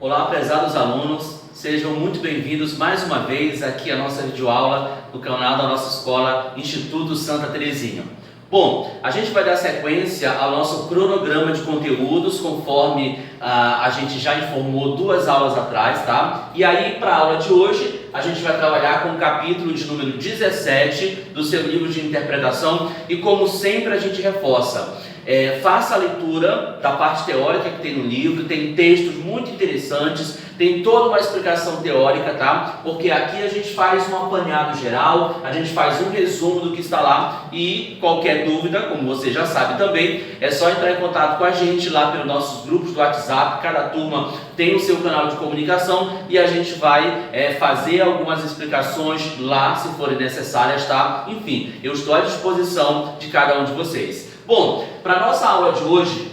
Olá, prezados alunos, sejam muito bem-vindos mais uma vez aqui à nossa videoaula do canal da nossa escola Instituto Santa Terezinha. Bom, a gente vai dar sequência ao nosso cronograma de conteúdos, conforme a gente já informou 2 aulas atrás, tá? E aí, para a aula de hoje, a gente vai trabalhar com o capítulo de número 17 do seu livro de interpretação e, como sempre, a gente reforça. Faça a leitura da parte teórica que tem no livro, tem textos muito interessantes, tem toda uma explicação teórica, tá? Porque aqui a gente faz um apanhado geral, a gente faz um resumo do que está lá e qualquer dúvida, como você já sabe também, é só entrar em contato com a gente lá pelos nossos grupos do WhatsApp, cada turma tem o seu canal de comunicação e a gente vai fazer algumas explicações lá, se forem necessárias, tá? Enfim, eu estou à disposição de cada um de vocês. Bom, para a nossa aula de hoje,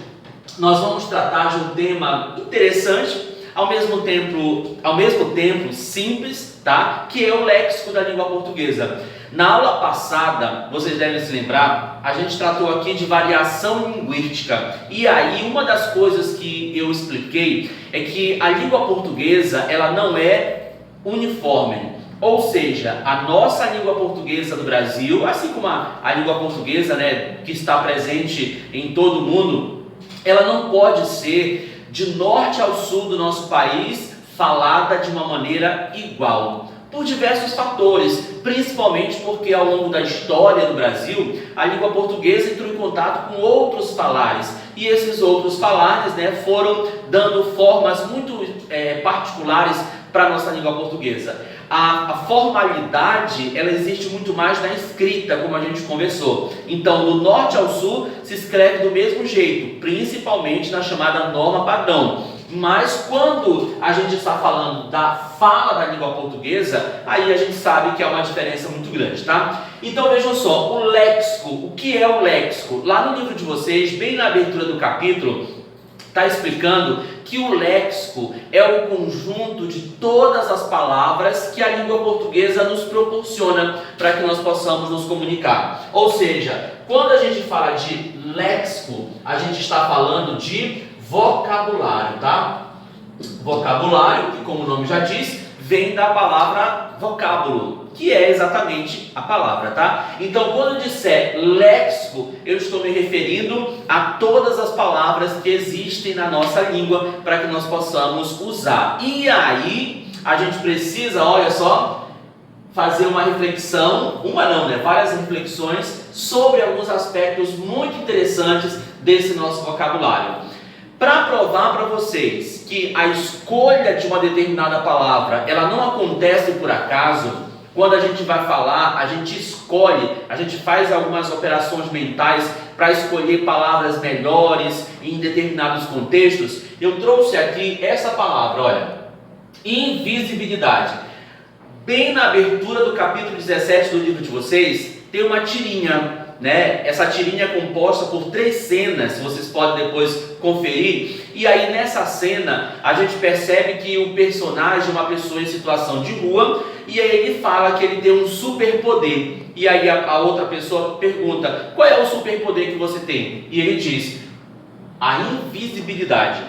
nós vamos tratar de um tema interessante, ao mesmo tempo simples, tá? Que é o léxico da língua portuguesa. Na aula passada, vocês devem se lembrar, a gente tratou aqui de variação linguística. E aí, uma das coisas que eu expliquei é que a língua portuguesa, ela não é uniforme. Ou seja, a nossa língua portuguesa do Brasil, assim como a língua portuguesa, né, que está presente em todo o mundo, ela não pode ser de norte ao sul do nosso país falada de uma maneira igual, por diversos fatores, principalmente porque ao longo da história do Brasil, a língua portuguesa entrou em contato com outros falares, e esses outros falares, né, foram dando formas muito particulares para a nossa língua portuguesa. A formalidade, ela existe muito mais na escrita, como a gente conversou. Então, do norte ao sul, se escreve do mesmo jeito, principalmente na chamada norma padrão. Mas quando a gente está falando da fala da língua portuguesa, aí a gente sabe que há uma diferença muito grande, tá? Então vejam só, o léxico, o que é o léxico? Lá no livro de vocês, bem na abertura do capítulo, está explicando que o léxico é o conjunto de todas as palavras que a língua portuguesa nos proporciona para que nós possamos nos comunicar. Ou seja, quando a gente fala de léxico, a gente está falando de vocabulário, tá? Vocabulário, que como o nome já diz, vem da palavra vocábulo, que é exatamente a palavra, tá? Então, quando eu disser léxico, eu estou me referindo a todas as palavras que existem na nossa língua para que nós possamos usar. E aí, a gente precisa, olha só, fazer uma reflexão, várias reflexões sobre alguns aspectos muito interessantes desse nosso vocabulário. Para provar para vocês que a escolha de uma determinada palavra, ela não acontece por acaso, quando a gente vai falar, a gente escolhe, a gente faz algumas operações mentais para escolher palavras melhores em determinados contextos. Eu trouxe aqui essa palavra, olha, invisibilidade. Bem na abertura do capítulo 17 do livro de vocês, tem uma tirinha, né? Essa tirinha é composta por 3 cenas, vocês podem depois conferir. E aí nessa cena a gente percebe que o personagem é uma pessoa em situação de rua, e aí ele fala que ele tem um superpoder. E aí a outra pessoa pergunta: qual é o superpoder que você tem? E ele diz: a invisibilidade.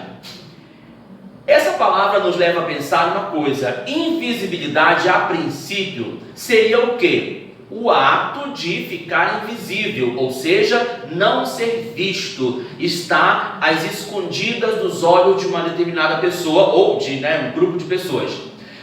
Essa palavra nos leva a pensar uma coisa: invisibilidade a princípio seria o quê? O ato de ficar invisível, ou seja, não ser visto, estar às escondidas dos olhos de uma determinada pessoa ou de um grupo de pessoas.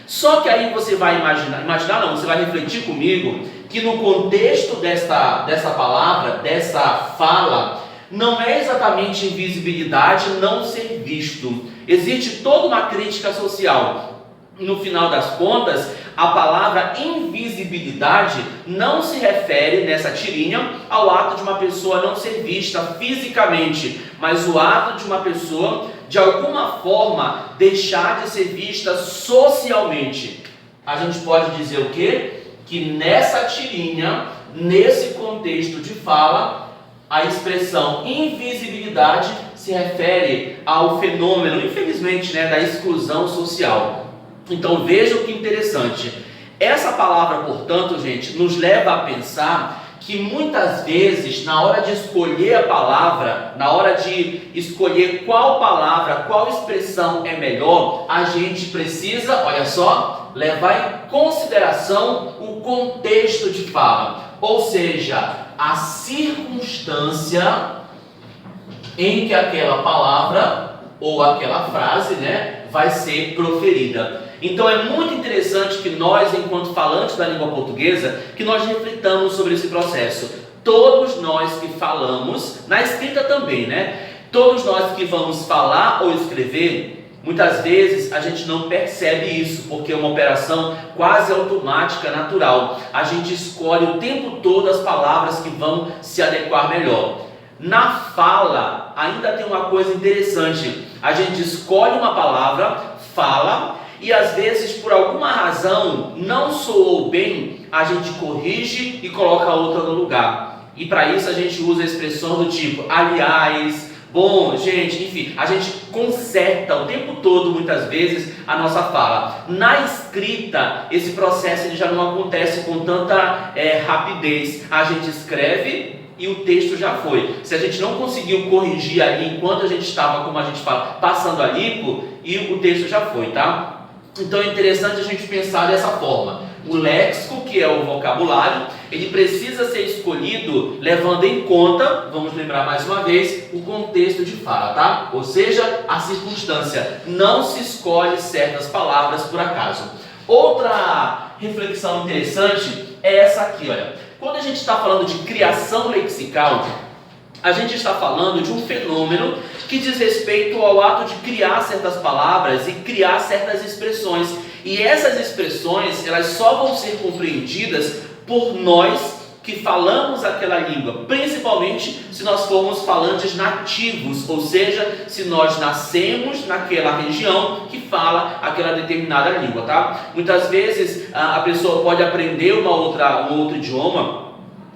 Só que aí você vai você vai refletir comigo que no contexto dessa palavra, dessa fala, não é exatamente invisibilidade, não ser visto. Existe toda uma crítica social. No final das contas, a palavra invisibilidade não se refere nessa tirinha ao ato de uma pessoa não ser vista fisicamente, mas o ato de uma pessoa, de alguma forma, deixar de ser vista socialmente. A gente pode dizer o quê? Que nessa tirinha, nesse contexto de fala, a expressão invisibilidade se refere ao fenômeno, infelizmente, da exclusão social. Então vejam que interessante. Essa palavra, portanto, gente, nos leva a pensar que muitas vezes, na hora de escolher a palavra, na hora de escolher qual palavra, qual expressão é melhor, a gente precisa, olha só, levar em consideração o contexto de fala, ou seja, a circunstância em que aquela palavra ou aquela frase, vai ser proferida. Então é muito interessante que nós, enquanto falantes da língua portuguesa, que nós reflitamos sobre esse processo. Todos nós que falamos, na escrita também, todos nós que vamos falar ou escrever, muitas vezes a gente não percebe isso, porque é uma operação quase automática, natural. A gente escolhe o tempo todo as palavras que vão se adequar melhor. Na fala, ainda tem uma coisa interessante. A gente escolhe uma palavra, fala, e às vezes, por alguma razão, não soou bem, a gente corrige e coloca outra no lugar. E para isso a gente usa a expressão do tipo, aliás, bom, gente, enfim, a gente conserta o tempo todo, muitas vezes, a nossa fala. Na escrita, esse processo ele já não acontece com tanta rapidez. A gente escreve e o texto já foi. Se a gente não conseguiu corrigir ali enquanto a gente estava, como a gente fala, passando a limpo, e o texto já foi, tá? Então é interessante a gente pensar dessa forma. O léxico, que é o vocabulário, ele precisa ser escolhido levando em conta, vamos lembrar mais uma vez, o contexto de fala, tá? Ou seja, a circunstância. Não se escolhe certas palavras por acaso. Outra reflexão interessante é essa aqui, olha. Quando a gente está falando de criação lexical, a gente está falando de um fenômeno que diz respeito ao ato de criar certas palavras e criar certas expressões. E essas expressões, elas só vão ser compreendidas por nós que falamos aquela língua, principalmente se nós formos falantes nativos, ou seja, se nós nascemos naquela região que fala aquela determinada língua, tá? Muitas vezes a pessoa pode aprender um outro idioma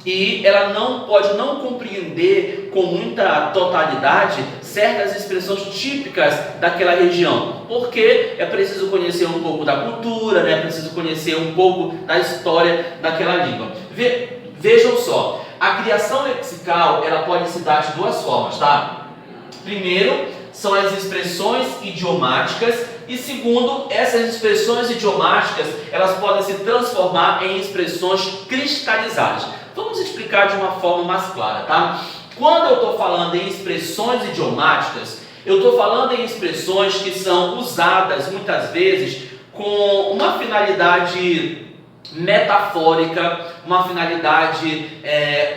e ela pode não compreender com muita totalidade certas expressões típicas daquela região, porque é preciso conhecer um pouco da cultura, é preciso conhecer um pouco da história daquela língua. Vejam só, a criação lexical ela pode se dar de duas formas, tá? Primeiro, são as expressões idiomáticas, e segundo, essas expressões idiomáticas elas podem se transformar em expressões cristalizadas. Vamos explicar de uma forma mais clara, tá? Quando eu estou falando em expressões idiomáticas, eu estou falando em expressões que são usadas muitas vezes com uma finalidade metafórica, uma finalidade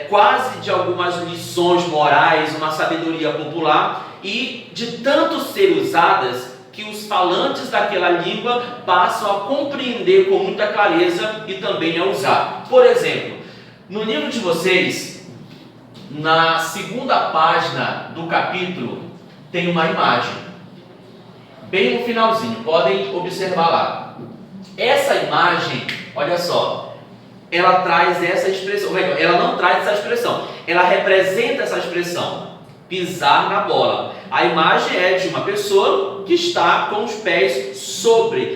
quase de algumas lições morais, uma sabedoria popular, e de tanto ser usadas que os falantes daquela língua passam a compreender com muita clareza e também a usar. Por exemplo, no livro de vocês, na segunda página do capítulo, tem uma imagem, bem no finalzinho, podem observar lá. Essa imagem, olha só, ela traz essa expressão, ela não traz essa expressão, ela representa essa expressão, pisar na bola. A imagem é de uma pessoa que está com os pés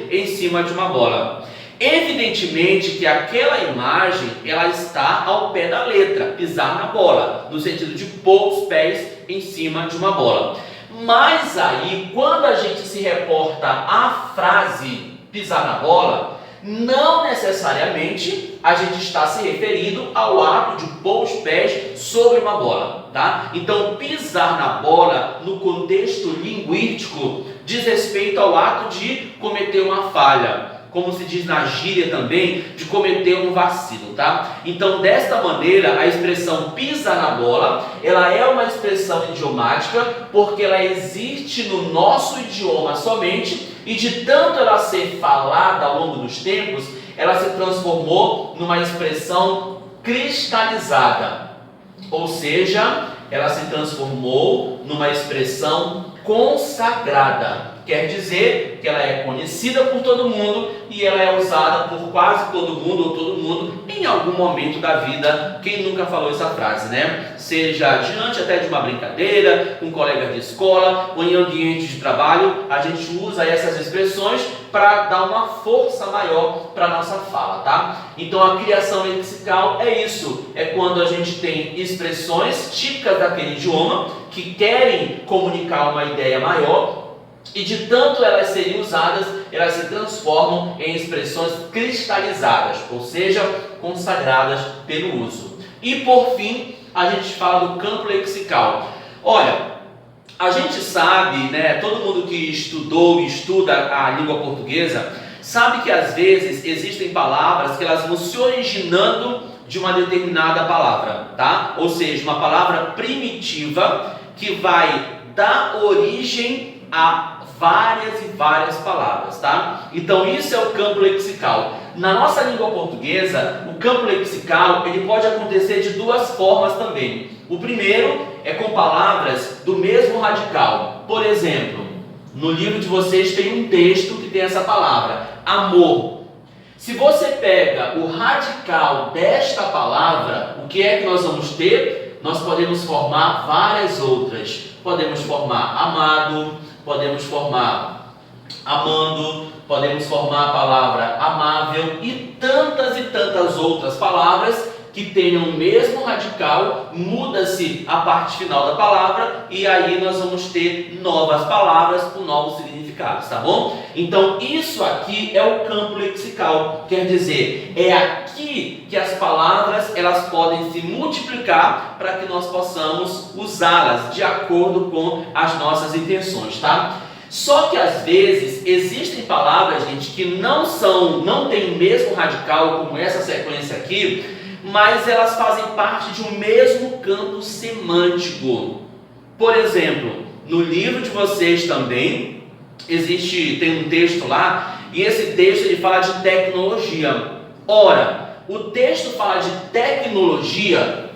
em cima de uma bola. Evidentemente que aquela imagem, ela está ao pé da letra, pisar na bola, no sentido de pôr os pés em cima de uma bola. Mas aí, quando a gente se reporta à frase pisar na bola, não necessariamente a gente está se referindo ao ato de pôr os pés sobre uma bola, tá? Então, pisar na bola, no contexto linguístico, diz respeito ao ato de cometer uma falha, como se diz na gíria também, de cometer um vacilo, tá? Então, desta maneira, a expressão pisar na bola, ela é uma expressão idiomática, porque ela existe no nosso idioma somente, e de tanto ela ser falada ao longo dos tempos, ela se transformou numa expressão cristalizada, ou seja, ela se transformou numa expressão consagrada. Quer dizer que ela é conhecida por todo mundo e ela é usada por quase todo mundo ou todo mundo em algum momento da vida. Quem nunca falou essa frase, né? Seja diante até de uma brincadeira, com colegas de escola ou em ambientes de trabalho, a gente usa essas expressões para dar uma força maior para a nossa fala, tá? Então a criação lexical é isso, é quando a gente tem expressões típicas daquele idioma que querem comunicar uma ideia maior e de tanto elas serem usadas, elas se transformam em expressões cristalizadas, ou seja, consagradas pelo uso. E por fim, a gente fala do campo lexical. Olha, a gente sabe, né, todo mundo que estudou e estuda a língua portuguesa, sabe que às vezes existem palavras que elas vão se originando de uma determinada palavra, tá? Ou seja, uma palavra primitiva que vai dar origem a várias e várias palavras, tá? Então isso é o campo lexical. Na nossa língua portuguesa, o campo lexical ele pode acontecer de duas formas também. O primeiro é com palavras do mesmo radical. Por exemplo, no livro de vocês tem um texto que tem essa palavra, amor. Se você pega o radical desta palavra, o que é que nós vamos ter? Nós podemos formar várias outras. Podemos formar amado, podemos formar amando, podemos formar a palavra amável e tantas outras palavras que tenham o mesmo radical, muda-se a parte final da palavra e aí nós vamos ter novas palavras com novos significados, tá bom? Então isso aqui é o campo lexical, quer dizer, é aqui que as palavras elas podem se multiplicar para que nós possamos usá-las de acordo com as nossas intenções, tá? Só que às vezes existem palavras, gente, que não têm o mesmo radical como essa sequência aqui, mas elas fazem parte de um mesmo campo semântico. Por exemplo, no livro de vocês também tem um texto lá, e esse texto ele fala de tecnologia. Ora, o texto fala de tecnologia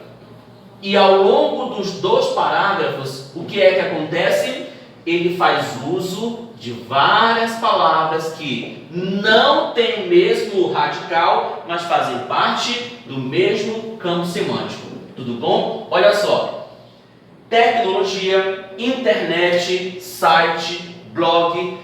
e ao longo dos 2 parágrafos, o que é que acontece? Ele faz uso de várias palavras que não têm o mesmo radical, mas fazem parte do mesmo campo semântico. Tudo bom? Olha só. Tecnologia, internet, site, blog.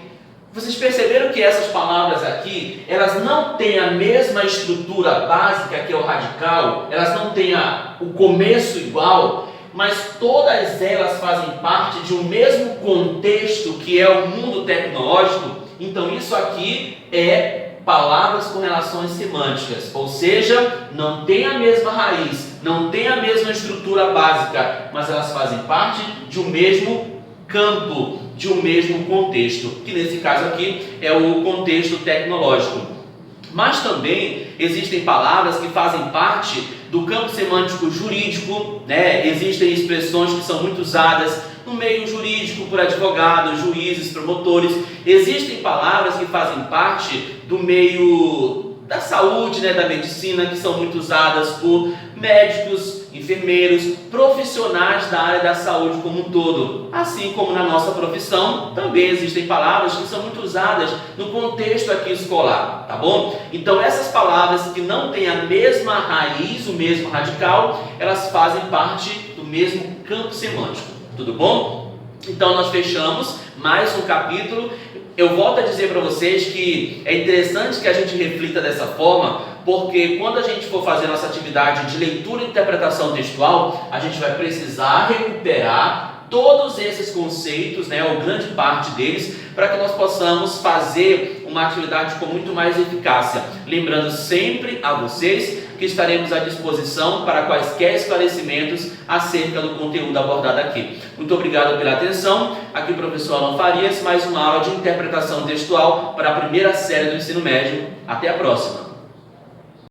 Vocês perceberam que essas palavras aqui, elas não têm a mesma estrutura básica que é o radical, elas não têm o começo igual, mas todas elas fazem parte de um mesmo contexto que é o mundo tecnológico. Então isso aqui é palavras com relações semânticas, ou seja, não tem a mesma raiz, não tem a mesma estrutura básica, mas elas fazem parte de um mesmo campo, de um mesmo contexto, que nesse caso aqui é o contexto tecnológico. Mas também existem palavras que fazem parte do campo semântico jurídico, né? Existem expressões que são muito usadas no meio jurídico por advogados, juízes, promotores. Existem palavras que fazem parte do meio da saúde, né? Da medicina, que são muito usadas por médicos, enfermeiros, profissionais da área da saúde como um todo. Assim como na nossa profissão, também existem palavras que são muito usadas no contexto aqui escolar, tá bom? Então essas palavras que não têm a mesma raiz, o mesmo radical, elas fazem parte do mesmo campo semântico, tudo bom? Então nós fechamos mais um capítulo. Eu volto a dizer para vocês que é interessante que a gente reflita dessa forma, porque quando a gente for fazer nossa atividade de leitura e interpretação textual, a gente vai precisar recuperar todos esses conceitos, né, ou grande parte deles, para que nós possamos fazer uma atividade com muito mais eficácia. Lembrando sempre a vocês que estaremos à disposição para quaisquer esclarecimentos acerca do conteúdo abordado aqui. Muito obrigado pela atenção. Aqui o professor Alan Farias, mais uma aula de interpretação textual para a primeira série do ensino médio. Até a próxima!